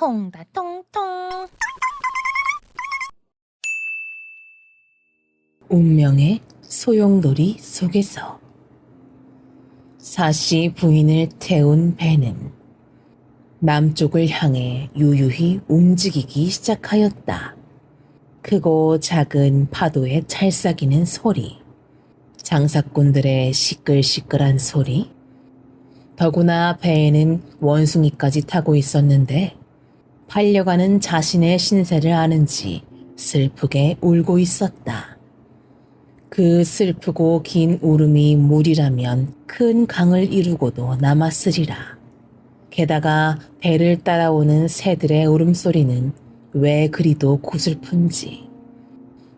통다 통통. 운명의 소용돌이 속에서 사씨 부인을 태운 배는 남쪽을 향해 유유히 움직이기 시작하였다. 크고 작은 파도에 찰싹이는 소리, 장사꾼들의 시끌시끌한 소리, 더구나 배에는 원숭이까지 타고 있었는데 팔려가는 자신의 신세를 아는지 슬프게 울고 있었다. 그 슬프고 긴 울음이 물이라면 큰 강을 이루고도 남았으리라. 게다가 배를 따라오는 새들의 울음소리는 왜 그리도 고슬픈지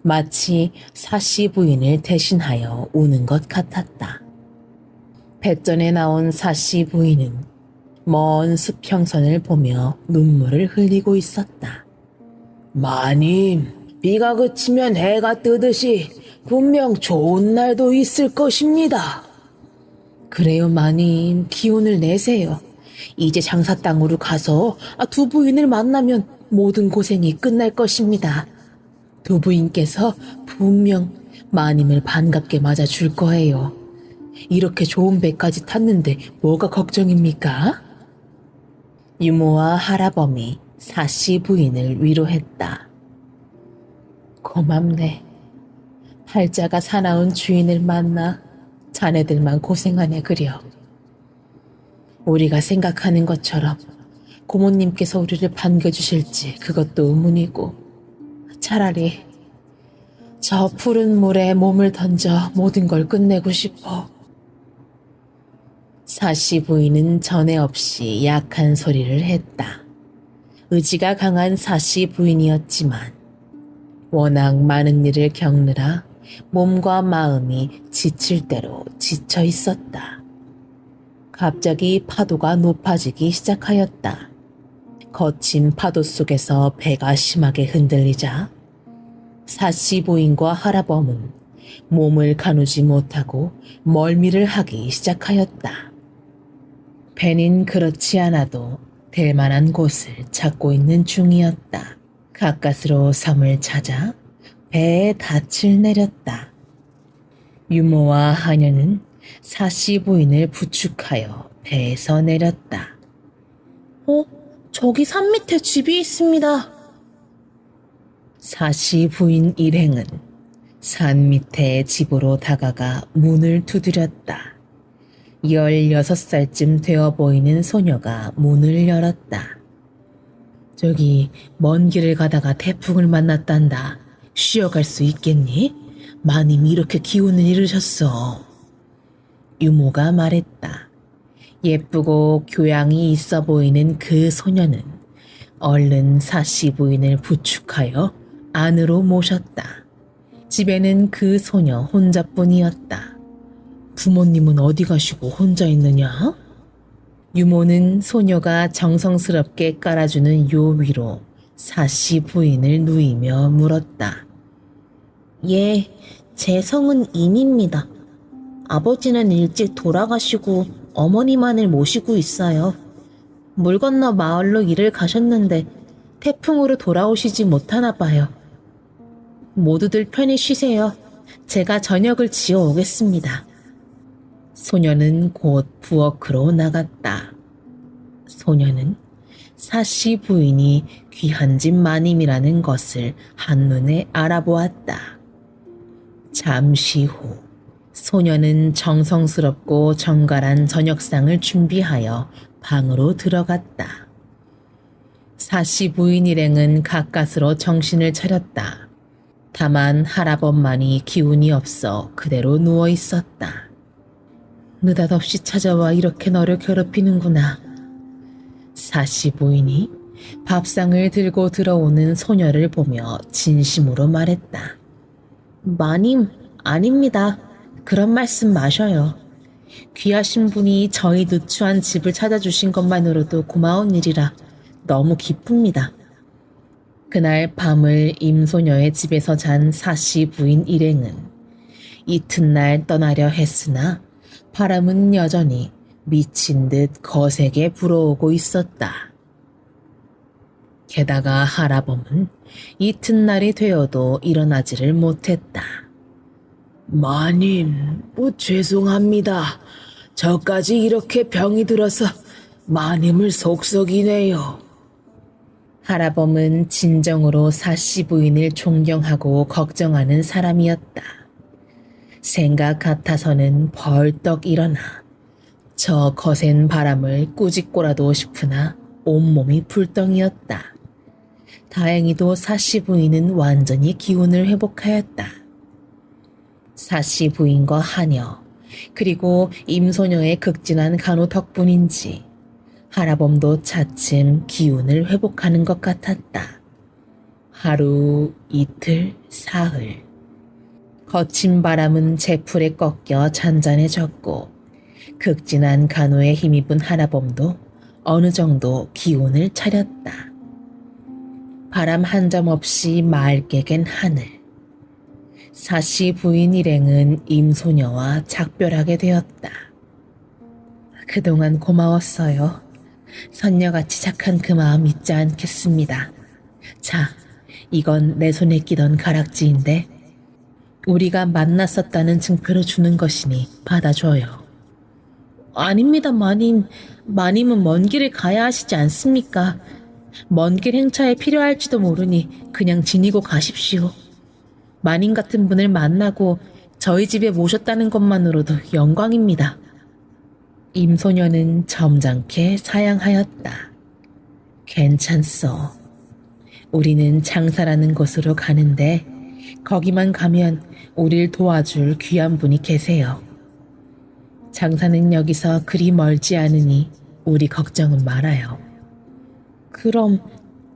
마치 사씨 부인을 대신하여 우는 것 같았다. 뱃전에 나온 사씨 부인은 먼 수평선을 보며 눈물을 흘리고 있었다. 마님, 비가 그치면 해가 뜨듯이 분명 좋은 날도 있을 것입니다. 그래요, 마님. 기운을 내세요. 이제 장사 땅으로 가서 두 부인을 만나면 모든 고생이 끝날 것입니다. 두 부인께서 분명 마님을 반갑게 맞아줄 거예요. 이렇게 좋은 배까지 탔는데 뭐가 걱정입니까? 유모와 할아범이 사씨 부인을 위로했다. 고맙네. 팔자가 사나운 주인을 만나 자네들만 고생하네 그려. 우리가 생각하는 것처럼 고모님께서 우리를 반겨주실지 그것도 의문이고, 차라리 저 푸른 물에 몸을 던져 모든 걸 끝내고 싶어. 사씨 부인은 전에 없이 약한 소리를 했다. 의지가 강한 사씨 부인이었지만 워낙 많은 일을 겪느라 몸과 마음이 지칠 대로 지쳐 있었다. 갑자기 파도가 높아지기 시작하였다. 거친 파도 속에서 배가 심하게 흔들리자 사씨 부인과 할아범은 몸을 가누지 못하고 멀미를 하기 시작하였다. 배는 그렇지 않아도 될 만한 곳을 찾고 있는 중이었다. 가까스로 섬을 찾아 배에 닻을 내렸다. 유모와 하녀는 사씨 부인을 부축하여 배에서 내렸다. 저기 산 밑에 집이 있습니다. 사씨 부인 일행은 산 밑에 집으로 다가가 문을 두드렸다. 16살쯤 되어 보이는 소녀가 문을 열었다. 저기 먼 길을 가다가 태풍을 만났단다. 쉬어갈 수 있겠니? 마님이 이렇게 기운을 잃으셨어. 유모가 말했다. 예쁘고 교양이 있어 보이는 그 소녀는 얼른 사씨 부인을 부축하여 안으로 모셨다. 집에는 그 소녀 혼자뿐이었다. 부모님은 어디 가시고 혼자 있느냐? 유모는 소녀가 정성스럽게 깔아주는 요 위로 사씨 부인을 누이며 물었다. 예, 제 성은 임입니다. 아버지는 일찍 돌아가시고 어머니만을 모시고 있어요. 물 건너 마을로 일을 가셨는데 태풍으로 돌아오시지 못하나 봐요. 모두들 편히 쉬세요. 제가 저녁을 지어 오겠습니다. 소녀는 곧 부엌으로 나갔다. 소녀는 사씨 부인이 귀한 집 마님이라는 것을 한눈에 알아보았다. 잠시 후 소녀는 정성스럽고 정갈한 저녁상을 준비하여 방으로 들어갔다. 사씨 부인 일행은 가까스로 정신을 차렸다. 다만 할아범만이 기운이 없어 그대로 누워 있었다. 느닷없이 찾아와 이렇게 너를 괴롭히는구나. 사씨 부인이 밥상을 들고 들어오는 소녀를 보며 진심으로 말했다. 마님, 아닙니다. 그런 말씀 마셔요. 귀하신 분이 저희 누추한 집을 찾아주신 것만으로도 고마운 일이라 너무 기쁩니다. 그날 밤을 임소녀의 집에서 잔 사씨 부인 일행은 이튿날 떠나려 했으나 바람은 여전히 미친 듯 거세게 불어오고 있었다. 게다가 하라범은 이튿날이 되어도 일어나지를 못했다. 마님, 죄송합니다. 저까지 이렇게 병이 들어서 마님을 속썩이네요. 하라범은 진정으로 사씨 부인을 존경하고 걱정하는 사람이었다. 생각 같아서는 벌떡 일어나 저 거센 바람을 꾸짖고라도 싶으나 온몸이 불덩이었다. 다행히도 사씨 부인은 완전히 기운을 회복하였다. 사씨 부인과 하녀, 그리고 임소녀의 극진한 간호 덕분인지 하라범도 차츰 기운을 회복하는 것 같았다. 하루, 이틀, 사흘. 거친 바람은 제풀에 꺾여 잔잔해졌고 극진한 간호에 힘입은 하라범도 어느 정도 기운을 차렸다. 바람 한 점 없이 맑게 갠 하늘. 사씨 부인 일행은 임소녀와 작별하게 되었다. 그동안 고마웠어요. 선녀같이 착한 그 마음 잊지 않겠습니다. 자, 이건 내 손에 끼던 가락지인데 우리가 만났었다는 증표로 주는 것이니 받아줘요. 아닙니다, 마님. 마님은 먼 길을 가야 하시지 않습니까? 먼 길 행차에 필요할지도 모르니 그냥 지니고 가십시오. 마님 같은 분을 만나고 저희 집에 모셨다는 것만으로도 영광입니다. 임소녀는 점잖게 사양하였다. 괜찮소. 우리는 장사라는 곳으로 가는데 거기만 가면 우릴 도와줄 귀한 분이 계세요. 장사는 여기서 그리 멀지 않으니 우리 걱정은 말아요. 그럼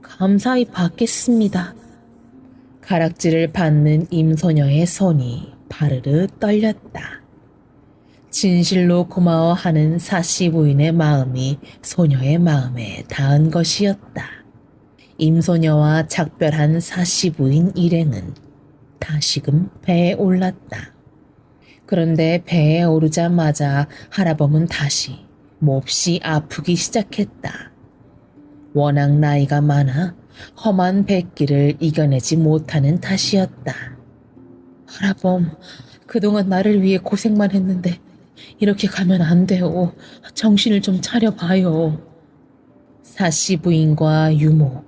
감사히 받겠습니다. 가락지를 받는 임소녀의 손이 바르르 떨렸다. 진실로 고마워하는 사씨 부인의 마음이 소녀의 마음에 닿은 것이었다. 임소녀와 작별한 사씨 부인 일행은 다시금 배에 올랐다. 그런데 배에 오르자마자 하라범은 다시 몹시 아프기 시작했다. 워낙 나이가 많아 험한 백기를 이겨내지 못하는 탓이었다. 하라범, 그동안 나를 위해 고생만 했는데 이렇게 가면 안 돼요. 정신을 좀 차려봐요. 사씨 부인과 유모,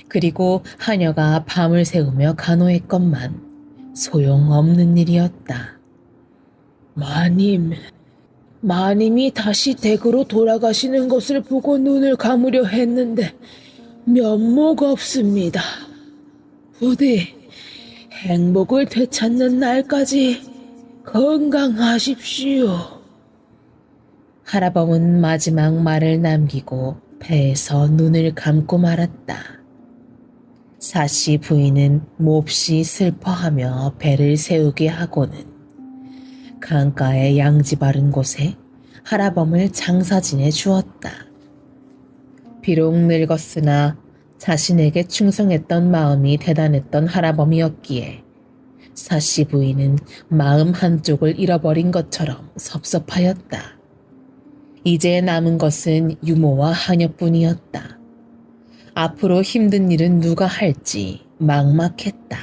그리고 하녀가 밤을 새우며 간호했건만 소용없는 일이었다. 마님이 다시 댁으로 돌아가시는 것을 보고 눈을 감으려 했는데 면목 없습니다. 부디 행복을 되찾는 날까지 건강하십시오. 하라범은 마지막 말을 남기고 배에서 눈을 감고 말았다. 사씨 부인은 몹시 슬퍼하며 배를 세우게 하고는 강가의 양지 바른 곳에 하라범을 장사지내 주었다. 비록 늙었으나 자신에게 충성했던 마음이 대단했던 하라범이었기에 사씨 부인은 마음 한쪽을 잃어버린 것처럼 섭섭하였다. 이제 남은 것은 유모와 하녀뿐이었다. 앞으로 힘든 일은 누가 할지 막막했다.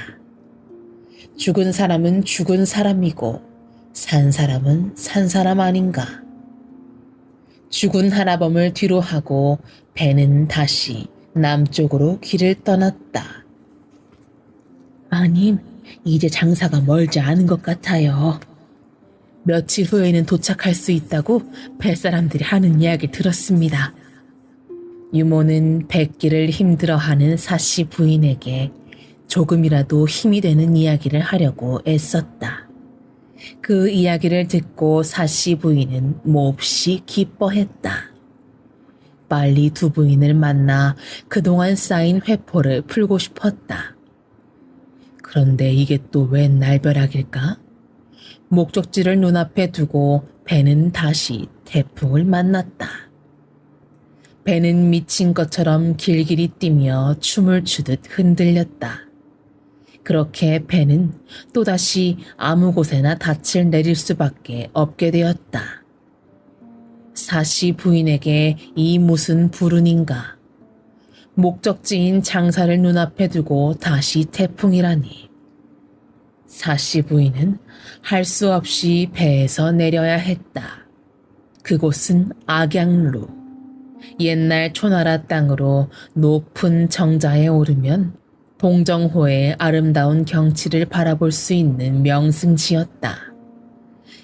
죽은 사람은 죽은 사람이고 산 사람은 산 사람 아닌가. 죽은 하라범을 뒤로 하고 배는 다시 남쪽으로 길을 떠났다. 마님, 이제 장사가 멀지 않은 것 같아요. 며칠 후에는 도착할 수 있다고 뱃사람들이 하는 이야기 들었습니다. 유모는 백기를 힘들어하는 사씨 부인에게 조금이라도 힘이 되는 이야기를 하려고 애썼다. 그 이야기를 듣고 사씨 부인은 몹시 기뻐했다. 빨리 두 부인을 만나 그동안 쌓인 회포를 풀고 싶었다. 그런데 이게 또 웬 날벼락일까? 목적지를 눈앞에 두고 배는 다시 태풍을 만났다. 배는 미친 것처럼 길길이 뛰며 춤을 추듯 흔들렸다. 그렇게 배는 또다시 아무 곳에나 닻을 내릴 수밖에 없게 되었다. 사씨 부인에게 이 무슨 불운인가. 목적지인 장사를 눈앞에 두고 다시 태풍이라니. 사씨 부인은 할 수 없이 배에서 내려야 했다. 그곳은 악양루. 옛날 초나라 땅으로 높은 정자에 오르면 동정호의 아름다운 경치를 바라볼 수 있는 명승지였다.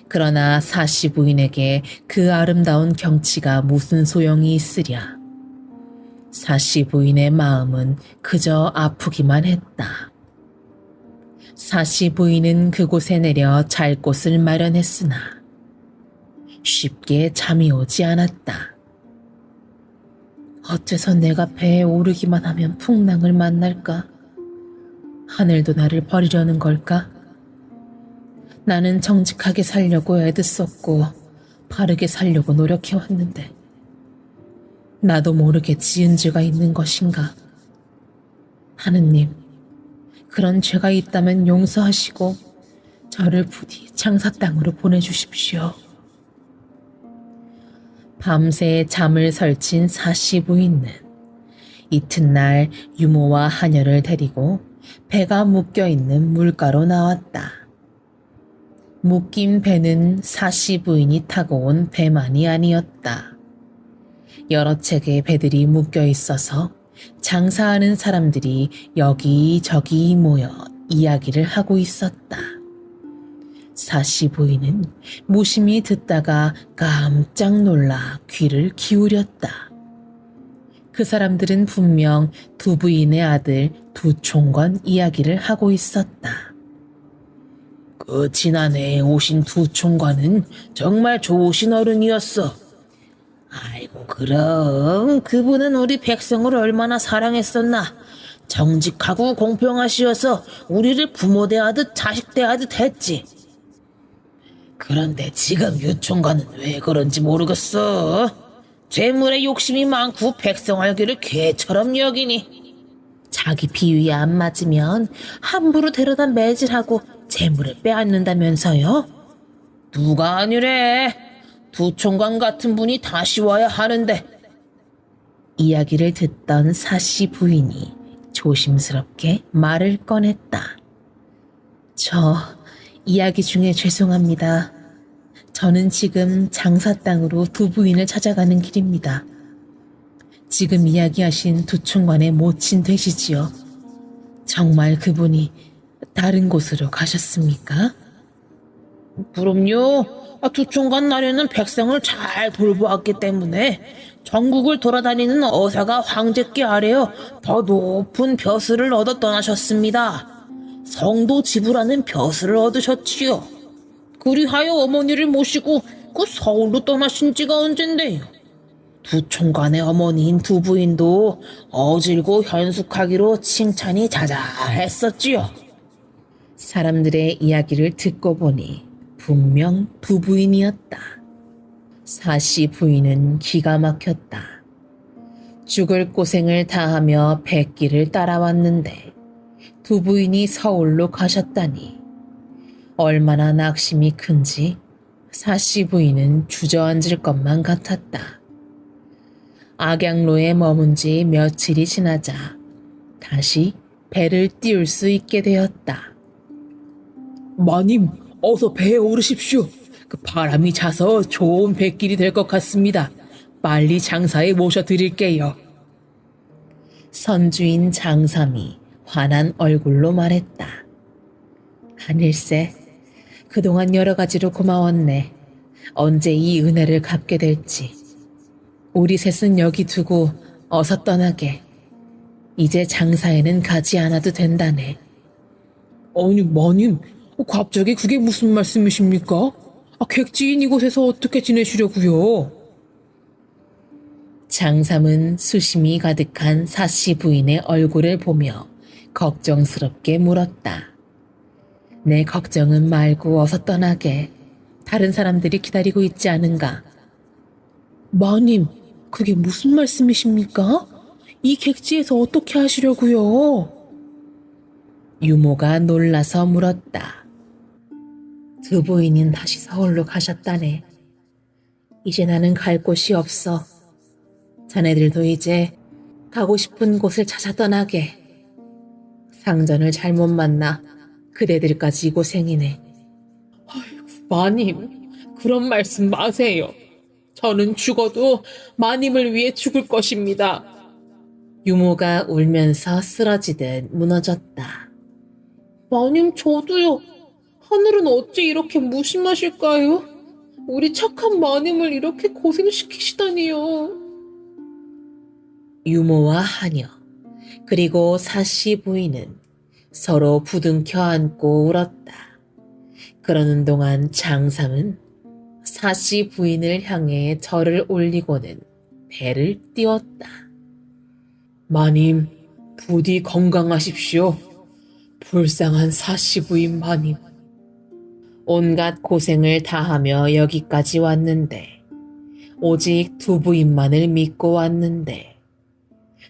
그러나 사씨 부인에게 그 아름다운 경치가 무슨 소용이 있으랴. 사씨 부인의 마음은 그저 아프기만 했다. 사씨 부인은 그곳에 내려 잘 곳을 마련했으나 쉽게 잠이 오지 않았다. 어째서 내가 배에 오르기만 하면 풍랑을 만날까? 하늘도 나를 버리려는 걸까? 나는 정직하게 살려고 애썼고 바르게 살려고 노력해왔는데 나도 모르게 지은 죄가 있는 것인가? 하느님, 그런 죄가 있다면 용서하시고 저를 부디 장사 땅으로 보내주십시오. 밤새 잠을 설친 사씨 부인은 이튿날 유모와 하녀를 데리고 배가 묶여있는 물가로 나왔다. 묶인 배는 사씨 부인이 타고 온 배만이 아니었다. 여러 척의 배들이 묶여 있어서 장사하는 사람들이 여기저기 모여 이야기를 하고 있었다. 사씨 부인은 무심히 듣다가 깜짝 놀라 귀를 기울였다. 그 사람들은 분명 두 부인의 아들 두 총관 이야기를 하고 있었다. 그 지난해에 오신 두 총관은 정말 좋으신 어른이었어. 아이고 그럼 그분은 우리 백성을 얼마나 사랑했었나. 정직하고 공평하시어서 우리를 부모 대하듯 자식 대하듯 했지. 그런데 지금 유총관은 왜 그런지 모르겠어. 재물에 욕심이 많고 백성 알기를 개처럼 여기니. 자기 비위에 안 맞으면 함부로 데려다 매질하고 재물을 빼앗는다면서요? 누가 아니래. 두 총관 같은 분이 다시 와야 하는데. 이야기를 듣던 사씨 부인이 조심스럽게 말을 꺼냈다. 저 이야기 중에 죄송합니다. 저는 지금 장사 땅으로 두 부인을 찾아가는 길입니다. 지금 이야기하신 두 총관의 모친 되시지요? 정말 그분이 다른 곳으로 가셨습니까? 그럼요. 두 총관 날에는 백성을 잘 돌보았기 때문에 전국을 돌아다니는 어사가 황제께 아뢰어 더 높은 벼슬을 얻어 떠나셨습니다. 성도 지부라는 벼슬을 얻으셨지요. 그리하여 어머니를 모시고 그 서울로 떠나신 지가 언젠데요. 두 총관의 어머니인 두 부인도 어질고 현숙하기로 칭찬이 자자했었지요. 사람들의 이야기를 듣고 보니 분명 두 부인이었다. 사씨 부인은 기가 막혔다. 죽을 고생을 다하며 백길을 따라왔는데 두 부인이 서울로 가셨다니 얼마나 낙심이 큰지 사씨 부인은 주저앉을 것만 같았다. 악양로에 머문 지 며칠이 지나자 다시 배를 띄울 수 있게 되었다. 마님, 어서 배에 오르십시오. 그 바람이 차서 좋은 백길이 될 것 같습니다. 빨리 장사에 모셔드릴게요. 선주인 장삼이 환한 얼굴로 말했다. 하늘세, 그동안 여러 가지로 고마웠네. 언제 이 은혜를 갚게 될지. 우리 셋은 여기 두고 어서 떠나게. 이제 장사에는 가지 않아도 된다네. 아니, 마님, 갑자기 그게 무슨 말씀이십니까? 객지인 이곳에서 어떻게 지내시려고요? 장삼은 수심이 가득한 사씨 부인의 얼굴을 보며 걱정스럽게 물었다. 내 걱정은 말고 어서 떠나게. 다른 사람들이 기다리고 있지 않은가? 마님, 그게 무슨 말씀이십니까? 이 객지에서 어떻게 하시려고요? 유모가 놀라서 물었다. 두 부인은 다시 서울로 가셨다네. 이제 나는 갈 곳이 없어. 자네들도 이제 가고 싶은 곳을 찾아 떠나게. 상전을 잘못 만나 그대들까지 고생이네. 마님, 그런 말씀 마세요. 저는 죽어도 마님을 위해 죽을 것입니다. 유모가 울면서 쓰러지듯 무너졌다. 마님, 저도요. 하늘은 어찌 이렇게 무심하실까요? 우리 착한 마님을 이렇게 고생시키시다니요. 유모와 하녀, 그리고 사씨 부인은 서로 부둥켜 안고 울었다. 그러는 동안 장삼은 사씨 부인을 향해 절을 올리고는 배를 띄웠다. 마님, 부디 건강하십시오. 불쌍한 사씨 부인 마님. 온갖 고생을 다하며 여기까지 왔는데 오직 두 부인만을 믿고 왔는데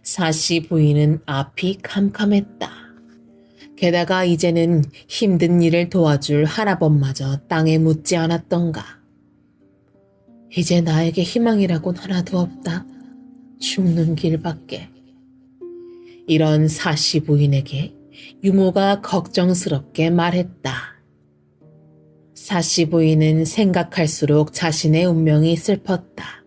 사씨 부인은 앞이 캄캄했다. 게다가 이제는 힘든 일을 도와줄 할아버마저 땅에 묻지 않았던가. 이제 나에게 희망이라곤 하나도 없다. 죽는 길밖에. 이런 사씨 부인에게 유모가 걱정스럽게 말했다. 사씨 부인은 생각할수록 자신의 운명이 슬펐다.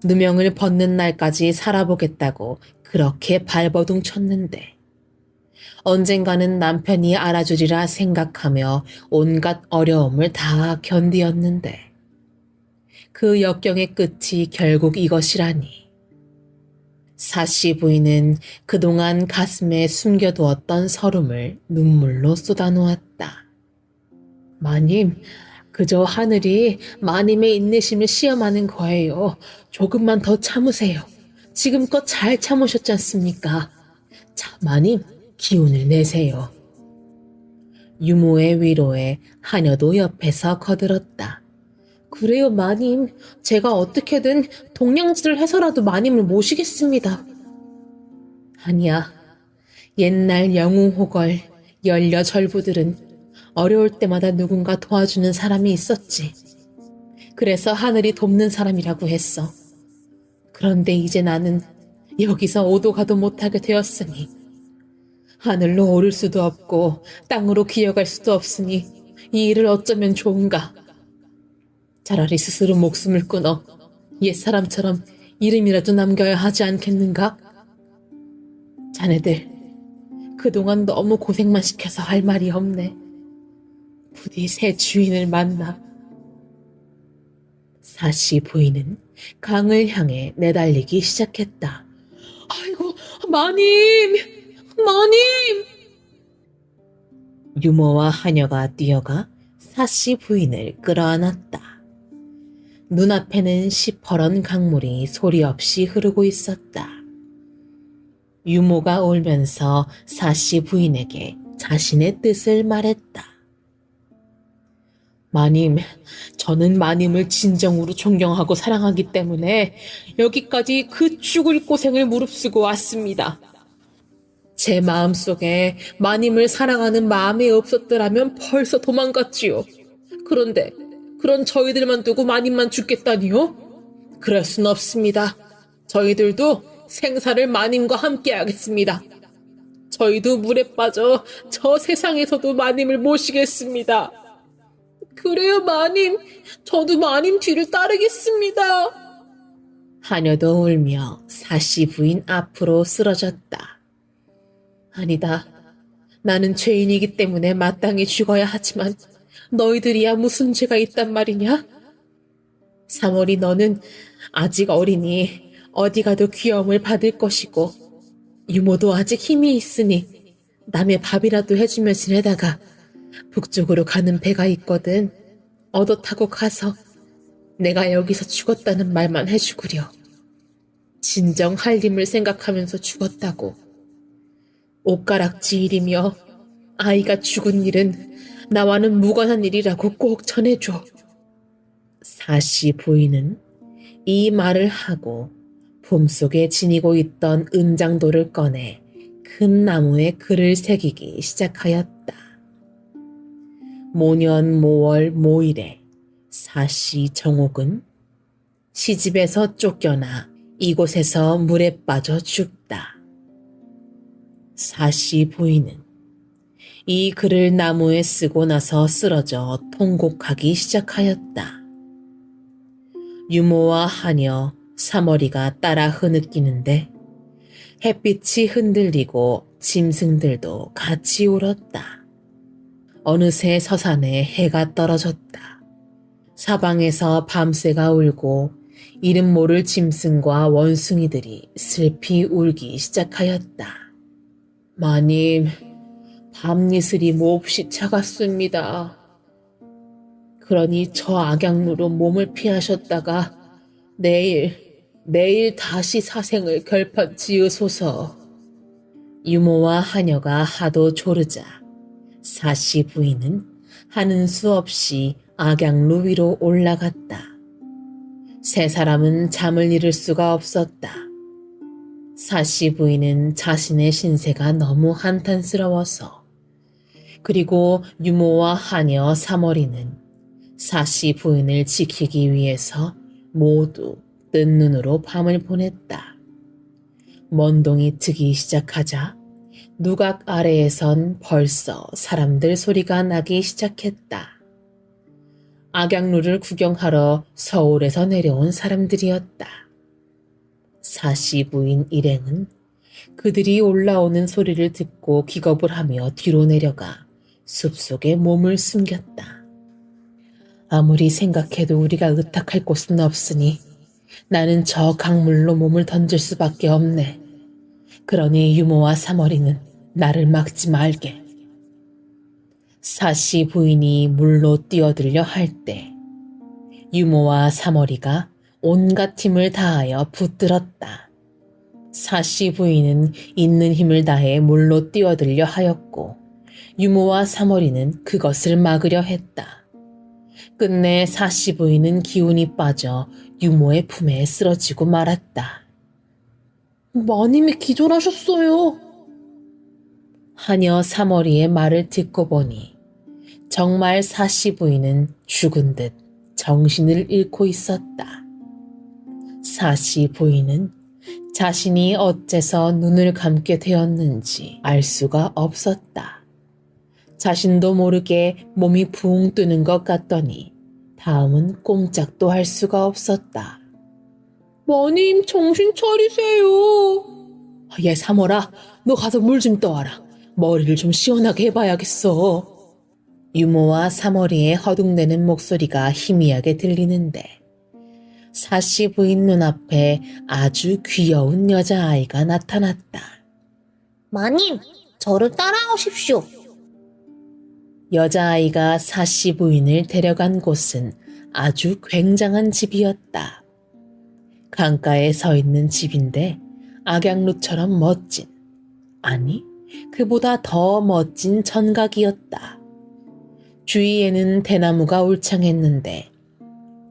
누명을 벗는 날까지 살아보겠다고 그렇게 발버둥 쳤는데 언젠가는 남편이 알아주리라 생각하며 온갖 어려움을 다 견디었는데 그 역경의 끝이 결국 이것이라니. 사씨 부인은 그동안 가슴에 숨겨두었던 서름을 눈물로 쏟아놓았다. 마님, 그저 하늘이 마님의 인내심을 시험하는 거예요. 조금만 더 참으세요. 지금껏 잘 참으셨지 않습니까? 자, 마님, 기운을 내세요. 유모의 위로에 하녀도 옆에서 거들었다. 그래요, 마님. 제가 어떻게든 동냥질을 해서라도 마님을 모시겠습니다. 아니야. 옛날 영웅호걸, 연려절부들은 어려울 때마다 누군가 도와주는 사람이 있었지. 그래서 하늘이 돕는 사람이라고 했어. 그런데 이제 나는 여기서 오도 가도 못하게 되었으니 하늘로 오를 수도 없고 땅으로 기어갈 수도 없으니 이 일을 어쩌면 좋은가. 차라리 스스로 목숨을 끊어 옛사람처럼 이름이라도 남겨야 하지 않겠는가? 자네들 그동안 너무 고생만 시켜서 할 말이 없네. 부디 새 주인을 만나. 사씨 부인은 강을 향해 내달리기 시작했다. 아이고, 마님! 마님! 유모와 하녀가 뛰어가 사씨 부인을 끌어안았다. 눈앞에는 시퍼런 강물이 소리 없이 흐르고 있었다. 유모가 울면서 사씨 부인에게 자신의 뜻을 말했다. 마님, 저는 마님을 진정으로 존경하고 사랑하기 때문에 여기까지 그 죽을 고생을 무릅쓰고 왔습니다. 제 마음속에 마님을 사랑하는 마음이 없었더라면 벌써 도망갔지요. 그런데 그런 저희들만 두고 마님만 죽겠다니요? 그럴 순 없습니다. 저희들도 생사를 마님과 함께 하겠습니다. 저희도 물에 빠져 저 세상에서도 마님을 모시겠습니다. 그래요, 마님. 저도 마님 뒤를 따르겠습니다. 하녀도 울며 사씨 부인 앞으로 쓰러졌다. 아니다. 나는 죄인이기 때문에 마땅히 죽어야 하지만 너희들이야 무슨 죄가 있단 말이냐? 사월이 너는 아직 어리니 어디 가도 귀여움을 받을 것이고 유모도 아직 힘이 있으니 남의 밥이라도 해주며 지내다가 북쪽으로 가는 배가 있거든. 얻어 타고 가서 내가 여기서 죽었다는 말만 해주구려. 진정 한림을 생각하면서 죽었다고. 옷가락지 일이며 아이가 죽은 일은 나와는 무관한 일이라고 꼭 전해줘. 사씨 부인은 이 말을 하고 봄속에 지니고 있던 은장도를 꺼내 큰 나무에 글을 새기기 시작하였다. 모년 모월 모일에 사씨 정옥은 시집에서 쫓겨나 이곳에서 물에 빠져 죽다. 사씨 부인은 이 글을 나무에 쓰고 나서 쓰러져 통곡하기 시작하였다. 유모와 하녀, 사머리가 따라 흐느끼는데 햇빛이 흔들리고 짐승들도 같이 울었다. 어느새 서산에 해가 떨어졌다. 사방에서 밤새가 울고 이름 모를 짐승과 원숭이들이 슬피 울기 시작하였다. 마님, 밤이슬이 몹시 차갑습니다. 그러니 저 악양루로 몸을 피하셨다가 내일 다시 사생을 결판 지으소서. 유모와 하녀가 하도 조르자 사씨 부인은 하는 수 없이 악양루 위로 올라갔다. 세 사람은 잠을 이룰 수가 없었다. 사씨 부인은 자신의 신세가 너무 한탄스러워서, 그리고 유모와 하녀, 사머리는 사씨 부인을 지키기 위해서 모두 뜬 눈으로 밤을 보냈다. 먼동이 트기 시작하자 누각 아래에선 벌써 사람들 소리가 나기 시작했다. 악양루를 구경하러 서울에서 내려온 사람들이었다. 사씨 부인 일행은 그들이 올라오는 소리를 듣고 기겁을 하며 뒤로 내려가 숲속에 몸을 숨겼다. 아무리 생각해도 우리가 의탁할 곳은 없으니 나는 저 강물로 몸을 던질 수밖에 없네. 그러니 유모와 사머리는 나를 막지 말게. 사씨 부인이 물로 뛰어들려 할 때 유모와 사머리가 온갖 힘을 다하여 붙들었다. 사씨 부인은 있는 힘을 다해 물로 뛰어들려 하였고 유모와 사머리는 그것을 막으려 했다. 끝내 사씨 부인은 기운이 빠져 유모의 품에 쓰러지고 말았다. 마님이 기절하셨어요. 하녀 사머리의 말을 듣고 보니 정말 사씨 부인은 죽은 듯 정신을 잃고 있었다. 사씨 부인은 자신이 어째서 눈을 감게 되었는지 알 수가 없었다. 자신도 모르게 몸이 붕 뜨는 것 같더니 다음은 꼼짝도 할 수가 없었다. 마님, 정신 차리세요. 얘 사머라, 너 가서 물 좀 떠와라. 머리를 좀 시원하게 해봐야겠어. 유모와 사머리의 허둥대는 목소리가 희미하게 들리는데 사씨 부인 눈앞에 아주 귀여운 여자아이가 나타났다. 마님, 저를 따라오십시오. 여자아이가 사씨 부인을 데려간 곳은 아주 굉장한 집이었다. 강가에 서 있는 집인데 악양루처럼 멋진, 아니 그보다 더 멋진 전각이었다. 주위에는 대나무가 울창했는데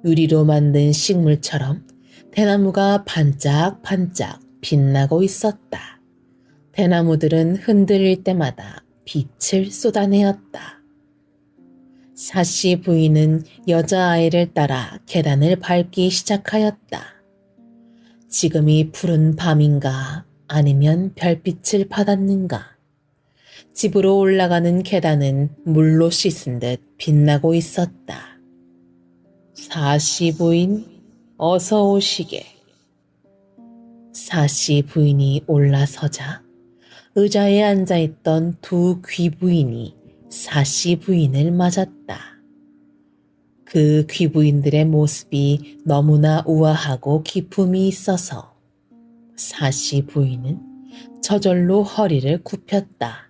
유리로 만든 식물처럼 대나무가 반짝반짝 빛나고 있었다. 대나무들은 흔들릴 때마다 빛을 쏟아내었다. 사씨 부인은 여자아이를 따라 계단을 밟기 시작하였다. 지금이 푸른 밤인가 아니면 별빛을 받았는가. 집으로 올라가는 계단은 물로 씻은 듯 빛나고 있었다. 사씨 부인, 어서 오시게. 사씨 부인이 올라서자 의자에 앉아있던 두 귀부인이 사씨 부인을 맞았다. 그 귀부인들의 모습이 너무나 우아하고 기품이 있어서 사씨 부인은 저절로 허리를 굽혔다.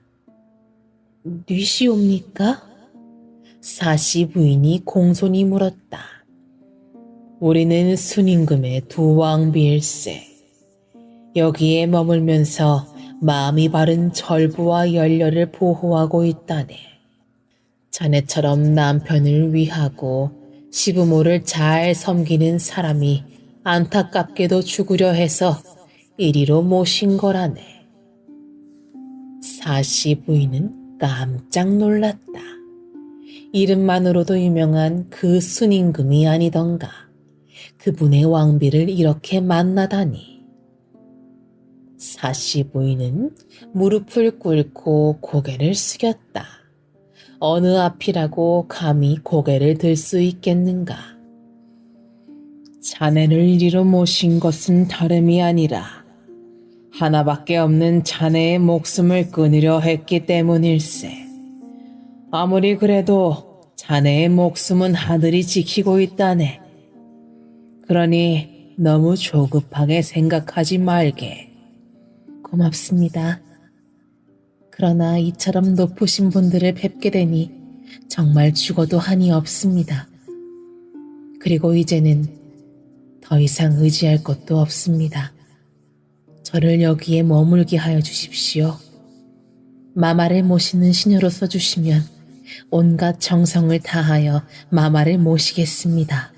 뉘시옵니까? 사씨 부인이 공손히 물었다. 우리는 순임금의 두 왕비일세. 여기에 머물면서 마음이 바른 절부와 연려를 보호하고 있다네. 자네처럼 남편을 위하고 시부모를 잘 섬기는 사람이 안타깝게도 죽으려 해서 이리로 모신 거라네. 사씨 부인은 깜짝 놀랐다. 이름만으로도 유명한 그 순임금이 아니던가. 그분의 왕비를 이렇게 만나다니. 사씨 부인은 무릎을 꿇고 고개를 숙였다. 어느 앞이라고 감히 고개를 들 수 있겠는가. 자네를 이리로 모신 것은 다름이 아니라 하나밖에 없는 자네의 목숨을 끊으려 했기 때문일세. 아무리 그래도 자네의 목숨은 하늘이 지키고 있다네. 그러니 너무 조급하게 생각하지 말게. 고맙습니다. 그러나 이처럼 높으신 분들을 뵙게 되니 정말 죽어도 한이 없습니다. 그리고 이제는 더 이상 의지할 것도 없습니다. 저를 여기에 머물게 하여 주십시오. 마마를 모시는 시녀로 써주시면 온갖 정성을 다하여 마마를 모시겠습니다.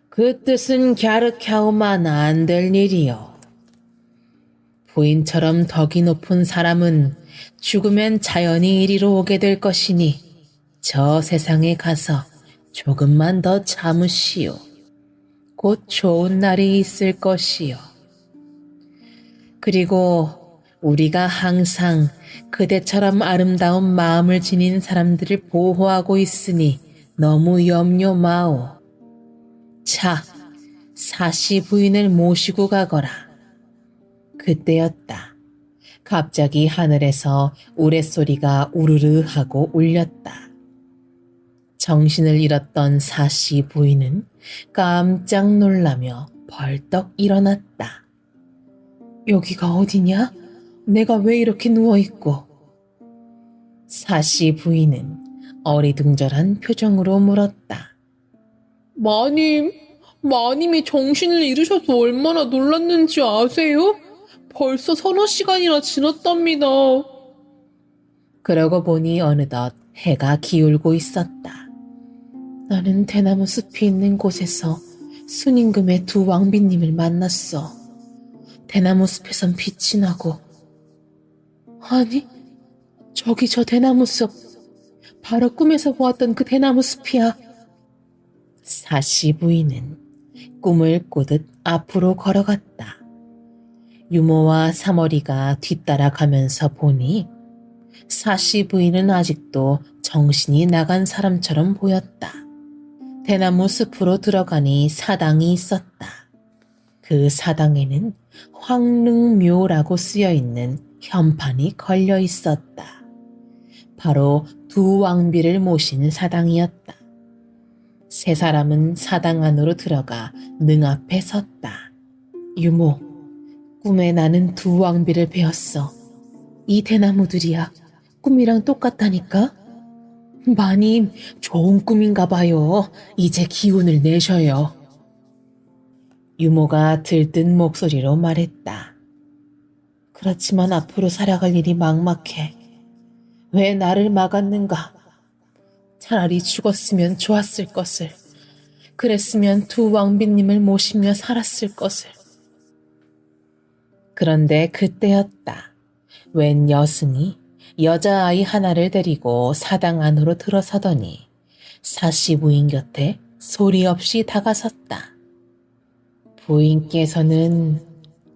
그 뜻은 갸륵하오만 안 될 일이요. 부인처럼 덕이 높은 사람은 죽으면 자연히 이리로 오게 될 것이니 저 세상에 가서 조금만 더 참으시오. 곧 좋은 날이 있을 것이요. 그리고 우리가 항상 그대처럼 아름다운 마음을 지닌 사람들을 보호하고 있으니 너무 염려 마오. 자, 사씨 부인을 모시고 가거라. 그때였다. 갑자기 하늘에서 우레소리가 우르르 하고 울렸다. 정신을 잃었던 사씨 부인은 깜짝 놀라며 벌떡 일어났다. 여기가 어디냐? 내가 왜 이렇게 누워있고? 사씨 부인은 어리둥절한 표정으로 물었다. 마님이 정신을 잃으셔서 얼마나 놀랐는지 아세요? 벌써 서너 시간이나 지났답니다. 그러고 보니 어느덧 해가 기울고 있었다. 나는 대나무 숲이 있는 곳에서 순임금의 두 왕비님을 만났어. 대나무 숲에선 빛이 나고. 아니, 저기 저 대나무 숲. 바로 꿈에서 보았던 그 대나무 숲이야. 사씨 부인은 꿈을 꾸듯 앞으로 걸어갔다. 유모와 사머리가 뒤따라가면서 보니 사씨 부인은 아직도 정신이 나간 사람처럼 보였다. 대나무 숲으로 들어가니 사당이 있었다. 그 사당에는 황릉묘라고 쓰여있는 현판이 걸려 있었다. 바로 두 왕비를 모신 사당이었다. 세 사람은 사당 안으로 들어가 능 앞에 섰다. 유모, 꿈에 나는 두 왕비를 배웠어. 이 대나무들이야. 꿈이랑 똑같다니까? 마님, 좋은 꿈인가 봐요. 이제 기운을 내셔요. 유모가 들뜬 목소리로 말했다. 그렇지만 앞으로 살아갈 일이 막막해. 왜 나를 막았는가? 차라리 죽었으면 좋았을 것을. 그랬으면 두 왕비님을 모시며 살았을 것을. 그런데 그때였다. 웬 여승이 여자아이 하나를 데리고 사당 안으로 들어서더니 사씨 부인 곁에 소리 없이 다가섰다. 부인께서는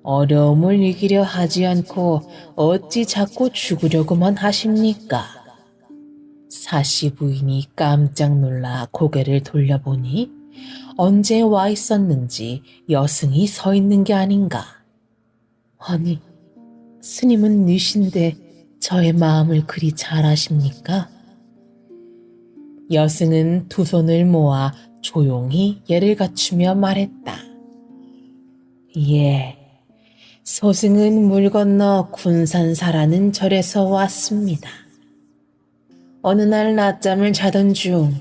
어려움을 이기려 하지 않고 어찌 자꾸 죽으려고만 하십니까? 사씨 부인이 깜짝 놀라 고개를 돌려보니 언제 와 있었는지 여승이 서 있는 게 아닌가. 아니, 스님은 뉘신데 저의 마음을 그리 잘 아십니까? 여승은 두 손을 모아 조용히 예를 갖추며 말했다. 예, 소승은 물 건너 군산사라는 절에서 왔습니다. 어느 날 낮잠을 자던 중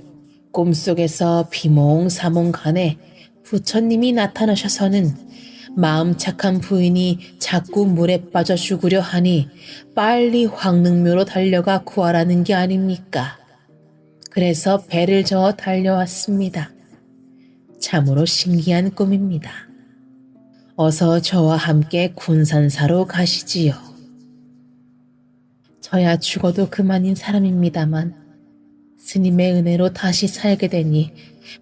꿈속에서 비몽사몽간에 부처님이 나타나셔서는 마음 착한 부인이 자꾸 물에 빠져 죽으려 하니 빨리 황릉묘로 달려가 구하라는 게 아닙니까? 그래서 배를 저어 달려왔습니다. 참으로 신기한 꿈입니다. 어서 저와 함께 군산사로 가시지요. 저야 죽어도 그만인 사람입니다만 스님의 은혜로 다시 살게 되니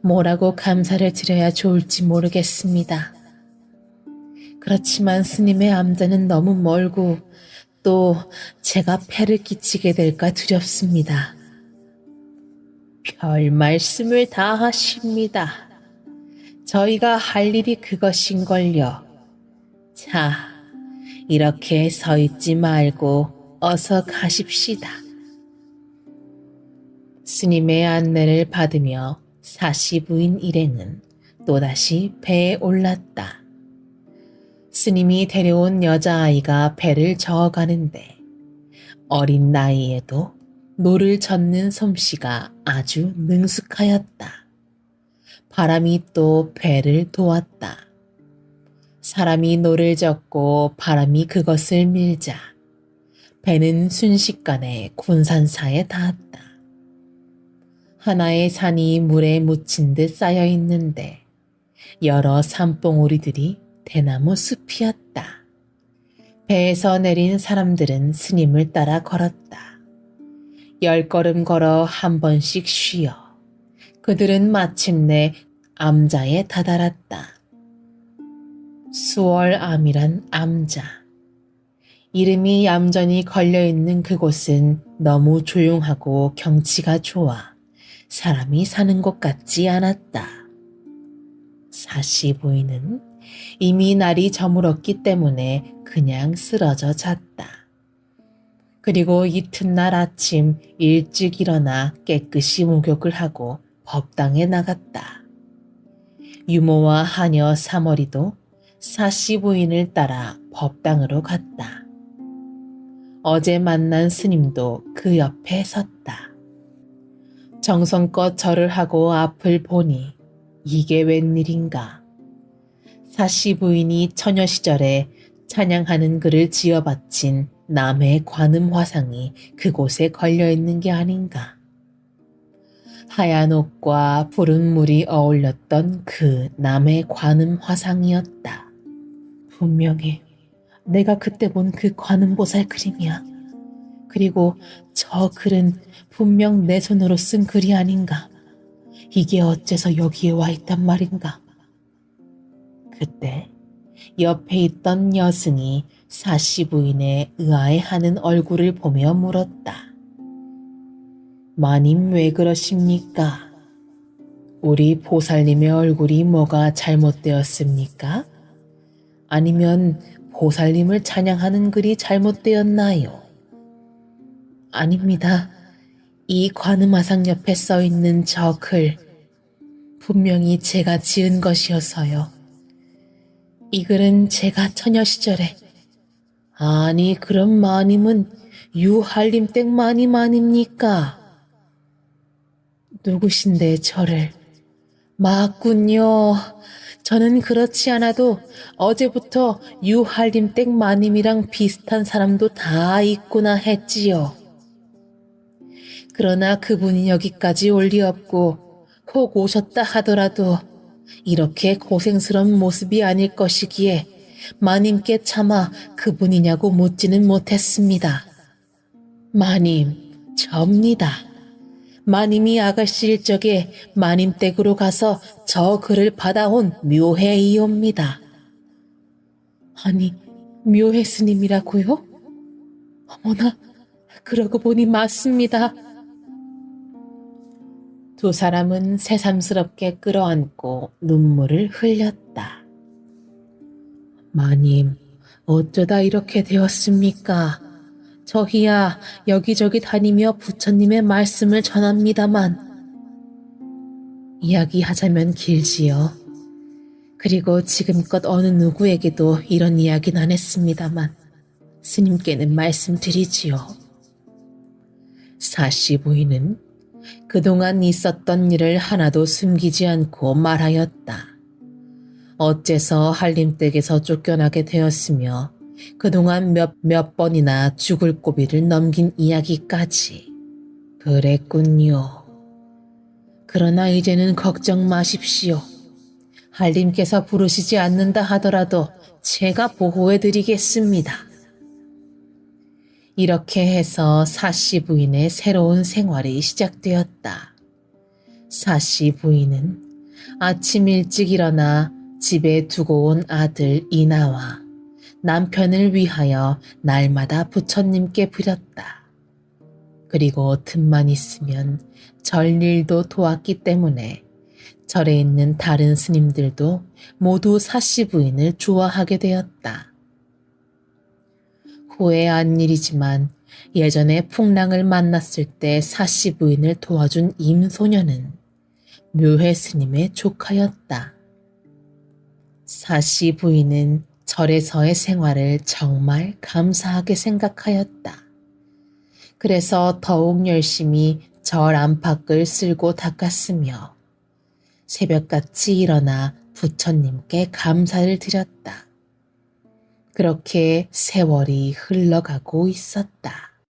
뭐라고 감사를 드려야 좋을지 모르겠습니다. 그렇지만 스님의 암자는 너무 멀고 또 제가 폐를 끼치게 될까 두렵습니다. 별 말씀을 다 하십니다. 저희가 할 일이 그것인걸요. 자, 이렇게 서 있지 말고 어서 가십시다. 스님의 안내를 받으며 사시부인 일행은 또다시 배에 올랐다. 스님이 데려온 여자아이가 배를 저어가는데 어린 나이에도 노를 젓는 솜씨가 아주 능숙하였다. 바람이 또 배를 도왔다. 사람이 노를 젓고 바람이 그것을 밀자 배는 순식간에 군산사에 닿았다. 하나의 산이 물에 묻힌 듯 쌓여 있는데 여러 산봉우리들이 대나무 숲이었다. 배에서 내린 사람들은 스님을 따라 걸었다. 10걸음 걸어 한 번씩 쉬어 그들은 마침내 암자에 다다랐다. 수월암이란 암자. 이름이 얌전히 걸려있는 그곳은 너무 조용하고 경치가 좋아 사람이 사는 곳 같지 않았다. 사시부인은 이미 날이 저물었기 때문에 그냥 쓰러져 잤다. 그리고 이튿날 아침 일찍 일어나 깨끗이 목욕을 하고 법당에 나갔다. 유모와 하녀 사머리도 사시부인을 따라 법당으로 갔다. 어제 만난 스님도 그 옆에 섰다. 정성껏 절을 하고 앞을 보니 이게 웬일인가. 사시부인이 처녀 시절에 찬양하는 글을 지어 바친 남의 관음 화상이 그곳에 걸려있는 게 아닌가. 하얀 옷과 푸른 물이 어울렸던 그 남의 관음 화상이었다. 분명히 내가 그때 본 그 관음보살 그림이야. 그리고 저 글은 분명 내 손으로 쓴 글이 아닌가. 이게 어째서 여기에 와 있단 말인가. 그때 옆에 있던 여승이 사시부인의 의아해하는 얼굴을 보며 물었다. 마님 왜 그러십니까? 우리 보살님의 얼굴이 뭐가 잘못되었습니까? 아니면 보살님을 찬양하는 글이 잘못되었나요? 아닙니다. 이 관음화상 옆에 써있는 저 글, 분명히 제가 지은 것이어서요. 이 글은 제가 처녀 시절에, 아니 그럼 마님은 유한림 댁 마님 아닙니까? 누구신데 저를? 맞군요. 저는 그렇지 않아도 어제부터 유한림 댁 마님이랑 비슷한 사람도 다 있구나 했지요. 그러나 그분이 여기까지 올 리 없고 혹 오셨다 하더라도 이렇게 고생스러운 모습이 아닐 것이기에 마님께 차마 그분이냐고 묻지는 못했습니다. 마님, 접니다. 마님이 아가씨일 적에 마님 댁으로 가서 저 글을 받아온 묘해이옵니다. 아니, 묘해 스님이라고요? 어머나, 그러고 보니 맞습니다. 두 사람은 새삼스럽게 끌어안고 눈물을 흘렸다. 마님, 어쩌다 이렇게 되었습니까? 저희야 여기저기 다니며 부처님의 말씀을 전합니다만 이야기하자면 길지요. 그리고 지금껏 어느 누구에게도 이런 이야기는 안 했습니다만 스님께는 말씀드리지요. 사시부인은 그동안 있었던 일을 하나도 숨기지 않고 말하였다. 어째서 한림댁에서 쫓겨나게 되었으며 그동안 몇 번이나 죽을 고비를 넘긴 이야기까지. 그랬군요. 그러나 이제는 걱정 마십시오. 한림께서 부르시지 않는다 하더라도 제가 보호해드리겠습니다. 이렇게 해서 사씨 부인의 새로운 생활이 시작되었다. 사씨 부인은 아침 일찍 일어나 집에 두고 온 아들 이나와 남편을 위하여 날마다 부처님께 드렸다. 그리고 틈만 있으면 절일도 도왔기 때문에 절에 있는 다른 스님들도 모두 사씨 부인을 좋아하게 되었다. 후회한 일이지만 예전에 풍랑을 만났을 때 사씨 부인을 도와준 임소녀는 묘회 스님의 조카였다. 사씨 부인은 절에서의 생활을 정말 감사하게 생각하였다. 그래서 더욱 열심히 절 안팎을 쓸고 닦았으며 새벽같이 일어나 부처님께 감사를 드렸다. 그렇게 세월이 흘러가고 있었다.